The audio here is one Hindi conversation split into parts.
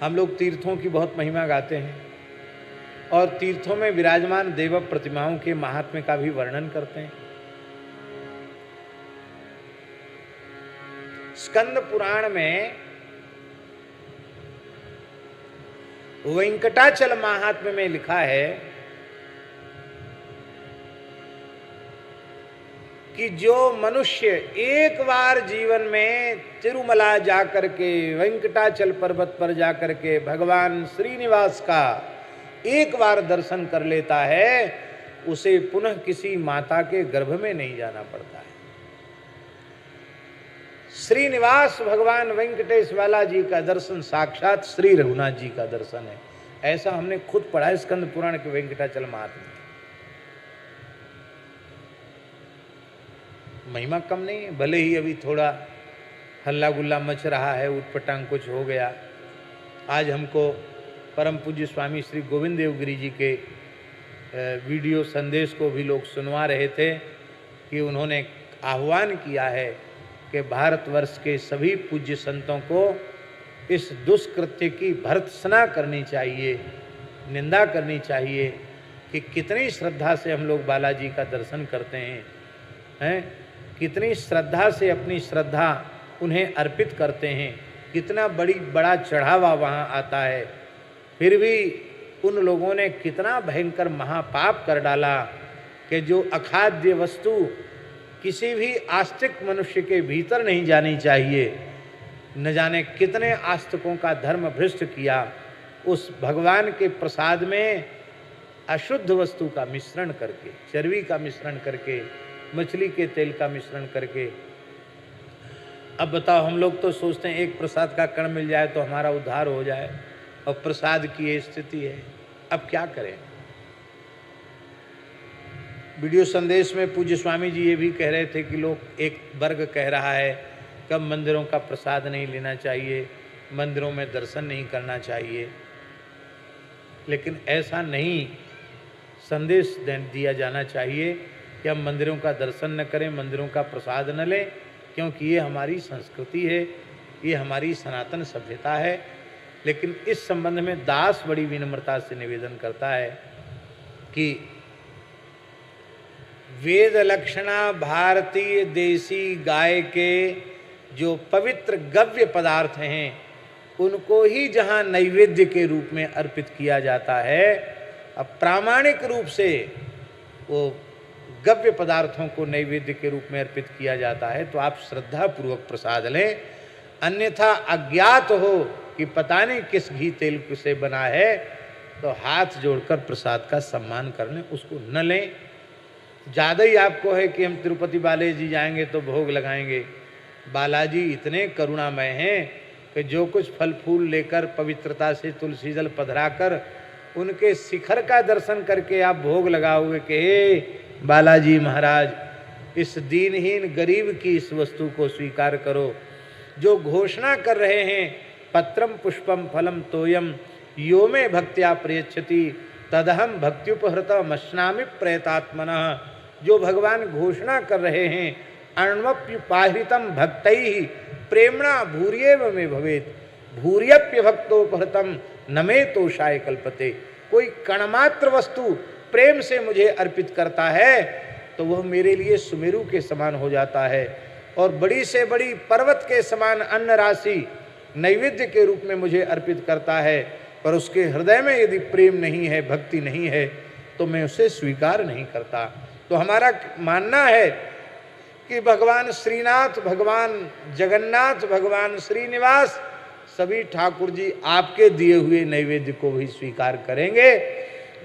हम लोग तीर्थों की बहुत महिमा गाते हैं और तीर्थों में विराजमान देव प्रतिमाओं के महात्म्य का भी वर्णन करते हैं। स्कंद पुराण में वेंकटाचल महात्म्य में लिखा है कि जो मनुष्य एक बार जीवन में तिरुमला जाकर के, वेंकटाचल पर्वत पर जाकर के भगवान श्रीनिवास का एक बार दर्शन कर लेता है, उसे पुनः किसी माता के गर्भ में नहीं जाना पड़ता है। श्रीनिवास भगवान वेंकटेश वाला जी का दर्शन साक्षात श्री रघुनाथ जी का दर्शन है। ऐसा हमने खुद पढ़ा है स्कंद पुराण के वेंकटाचल महात्म्य। महिमा कम नहीं है, भले ही अभी थोड़ा हल्ला गुल्ला मच रहा है, उटपटांग कुछ हो गया। आज हमको परम पूज्य स्वामी श्री गोविंद देव गिरी जी के वीडियो संदेश को भी लोग सुनवा रहे थे कि उन्होंने आह्वान किया है कि भारतवर्ष के सभी पूज्य संतों को इस दुष्कृत्य की भर्त्सना करनी चाहिए, निंदा करनी चाहिए कि कितनी श्रद्धा से हम लोग बालाजी का दर्शन करते हैं, कितनी श्रद्धा से अपनी श्रद्धा उन्हें अर्पित करते हैं, कितना बड़ा चढ़ावा वहाँ आता है, फिर भी उन लोगों ने कितना भयंकर महापाप कर डाला कि जो अखाद्य वस्तु किसी भी आस्तिक मनुष्य के भीतर नहीं जानी चाहिए, न जाने कितने आस्तिकों का धर्म भ्रष्ट किया। उस भगवान के प्रसाद में अशुद्ध वस्तु का मिश्रण करके, चर्बी का मिश्रण करके, मछली के तेल का मिश्रण करके। अब बताओ, हम लोग तो सोचते हैं एक प्रसाद का कण मिल जाए तो हमारा उद्धार हो जाए, और प्रसाद की ये स्थिति है। अब क्या करें? वीडियो संदेश में पूज्य स्वामी जी ये भी कह रहे थे कि लोग, एक वर्ग कह रहा है कब मंदिरों का प्रसाद नहीं लेना चाहिए, मंदिरों में दर्शन नहीं करना चाहिए। लेकिन ऐसा नहीं संदेश दिया जाना चाहिए कि हम मंदिरों का दर्शन न करें, मंदिरों का प्रसाद न लें, क्योंकि ये हमारी संस्कृति है, ये हमारी सनातन सभ्यता है। लेकिन इस संबंध में दास बड़ी विनम्रता से निवेदन करता है कि वेद लक्षणा भारतीय देसी गाय के जो पवित्र गव्य पदार्थ हैं, उनको ही जहाँ नैवेद्य के रूप में अर्पित किया जाता है, अब प्रामाणिक रूप से वो गव्य पदार्थों को नैवेद्य के रूप में अर्पित किया जाता है, तो आप श्रद्धा पूर्वक प्रसाद लें। अन्यथा अज्ञात हो कि पता नहीं किस घी तेल से बना है, तो हाथ जोड़कर प्रसाद का सम्मान कर लें, उसको न लें। ज़्यादा ही आपको है कि हम तिरुपति बालाजी जाएंगे तो भोग लगाएंगे। बालाजी इतने करुणामय हैं कि जो कुछ फल फूल लेकर पवित्रता से तुलसी जल पधराकर उनके शिखर का दर्शन करके आप भोग लगाओगे कि हे बालाजी महाराज, इस दीनहीन गरीब की इस वस्तु को स्वीकार करो। जो घोषणा कर रहे हैं पत्रम पुष्पम फलम तोयम यो में भक्त्या प्रयच्छति तदहम भक्त्युपहृतम अश्नामि प्रयतात्मनः, जो भगवान घोषणा कर रहे हैं अण्वप्युपाहृतम भक्तैः प्रेमणा भूर्येव में भवेत् भूर्यप्य भक्तोपहृतम न मे तोषाय कल्पते। कोई कणमात्र वस्तु प्रेम से मुझे अर्पित करता है तो वह मेरे लिए सुमेरु के समान हो जाता है, और बड़ी से बड़ी पर्वत के समान अन्न राशि नैवेद्य के रूप में मुझे अर्पित करता है, पर उसके हृदय में यदि प्रेम नहीं है, भक्ति नहीं है, तो मैं उसे स्वीकार नहीं करता। तो हमारा मानना है कि भगवान श्रीनाथ, भगवान जगन्नाथ, भगवान श्रीनिवास, सभी ठाकुर जी आपके दिए हुए नैवेद्य को भी स्वीकार करेंगे।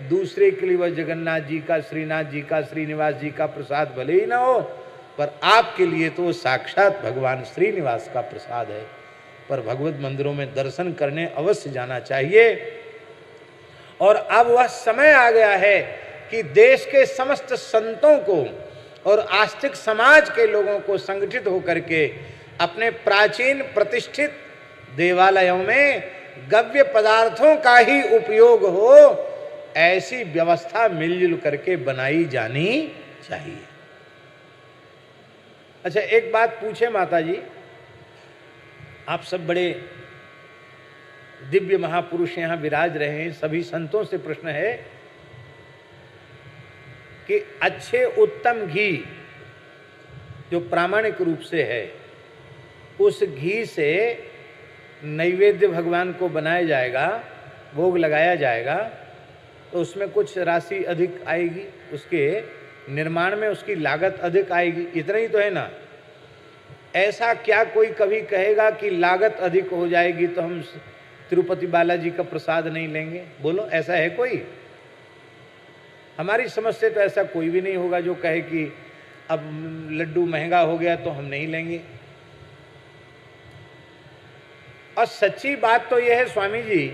दूसरे के लिए वह जगन्नाथ जी का, श्रीनाथ जी का, श्रीनिवास जी का प्रसाद भले ही ना हो, पर आपके लिए तो साक्षात भगवान श्रीनिवास का प्रसाद है। पर भगवत मंदिरों में दर्शन करने अवश्य जाना चाहिए। और अब वह समय आ गया है कि देश के समस्त संतों को और आस्तिक समाज के लोगों को संगठित होकर के अपने प्राचीन प्रतिष्ठित देवालयों में गव्य पदार्थों का ही उपयोग हो, ऐसी व्यवस्था मिलजुल करके बनाई जानी चाहिए। अच्छा, एक बात पूछे माता जी, आप सब बड़े दिव्य महापुरुष यहाँ विराज रहे हैं, सभी संतों से प्रश्न है कि अच्छे उत्तम घी जो प्रामाणिक रूप से है, उस घी से नैवेद्य भगवान को बनाया जाएगा, भोग लगाया जाएगा, तो उसमें कुछ राशि अधिक आएगी, उसके निर्माण में उसकी लागत अधिक आएगी, इतना ही तो है ना। ऐसा क्या कोई कभी कहेगा कि लागत अधिक हो जाएगी तो हम तिरुपति बालाजी का प्रसाद नहीं लेंगे? बोलो, ऐसा है कोई? हमारी समझ से तो ऐसा कोई भी नहीं होगा जो कहे कि अब लड्डू महंगा हो गया तो हम नहीं लेंगे। और सच्ची बात तो यह है स्वामी जी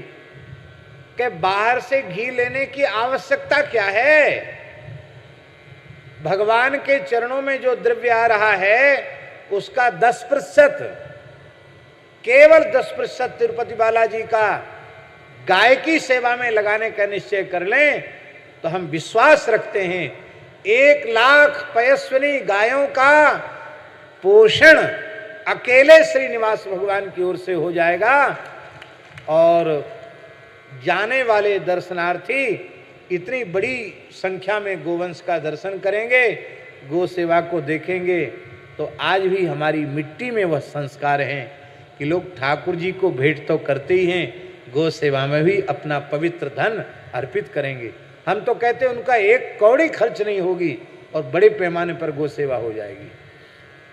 कि बाहर से घी लेने की आवश्यकता क्या है? भगवान के चरणों में जो द्रव्य आ रहा है उसका 10%, केवल 10% तिरुपति बालाजी का गाय की सेवा में लगाने का निश्चय कर लें तो हम विश्वास रखते हैं 1 लाख पयस्विनी गायों का पोषण अकेले श्रीनिवास भगवान की ओर से हो जाएगा। और जाने वाले दर्शनार्थी इतनी बड़ी संख्या में गोवंश का दर्शन करेंगे, गो सेवा को देखेंगे, तो आज भी हमारी मिट्टी में वह संस्कार हैं कि लोग ठाकुर जी को भेंट तो करते ही हैं, गो सेवा में भी अपना पवित्र धन अर्पित करेंगे। हम तो कहते हैं उनका 1 कौड़ी खर्च नहीं होगी और बड़े पैमाने पर गो सेवा हो जाएगी।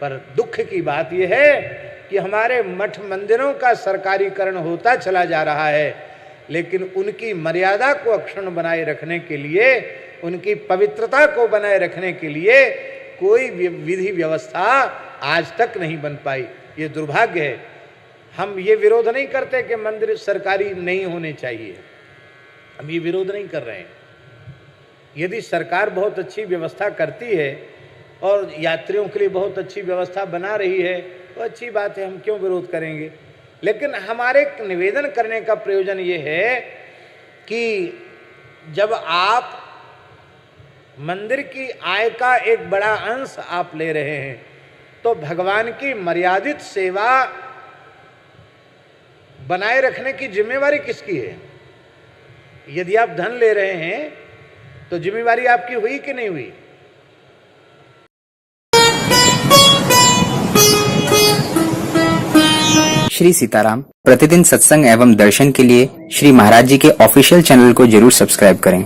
पर दुख की बात यह है कि हमारे मठ मंदिरों का सरकारीकरण होता चला जा रहा है, लेकिन उनकी मर्यादा को अक्षुण्ण बनाए रखने के लिए, उनकी पवित्रता को बनाए रखने के लिए कोई विधि व्यवस्था आज तक नहीं बन पाई। ये दुर्भाग्य है। हम ये विरोध नहीं करते कि मंदिर सरकारी नहीं होने चाहिए, हम ये विरोध नहीं कर रहे हैं। यदि सरकार बहुत अच्छी व्यवस्था करती है और यात्रियों के लिए बहुत अच्छी व्यवस्था बना रही है तो अच्छी बात है, हम क्यों विरोध करेंगे। लेकिन हमारे निवेदन करने का प्रयोजन ये है कि जब आप मंदिर की आय का एक बड़ा अंश आप ले रहे हैं तो भगवान की मर्यादित सेवा बनाए रखने की जिम्मेवारी किसकी है? यदि आप धन ले रहे हैं तो जिम्मेवारी आपकी हुई कि नहीं हुई? श्री सीताराम प्रतिदिन सत्संग एवं दर्शन के लिए श्री महाराज जी के ऑफिशियल चैनल को जरूर सब्सक्राइब करें।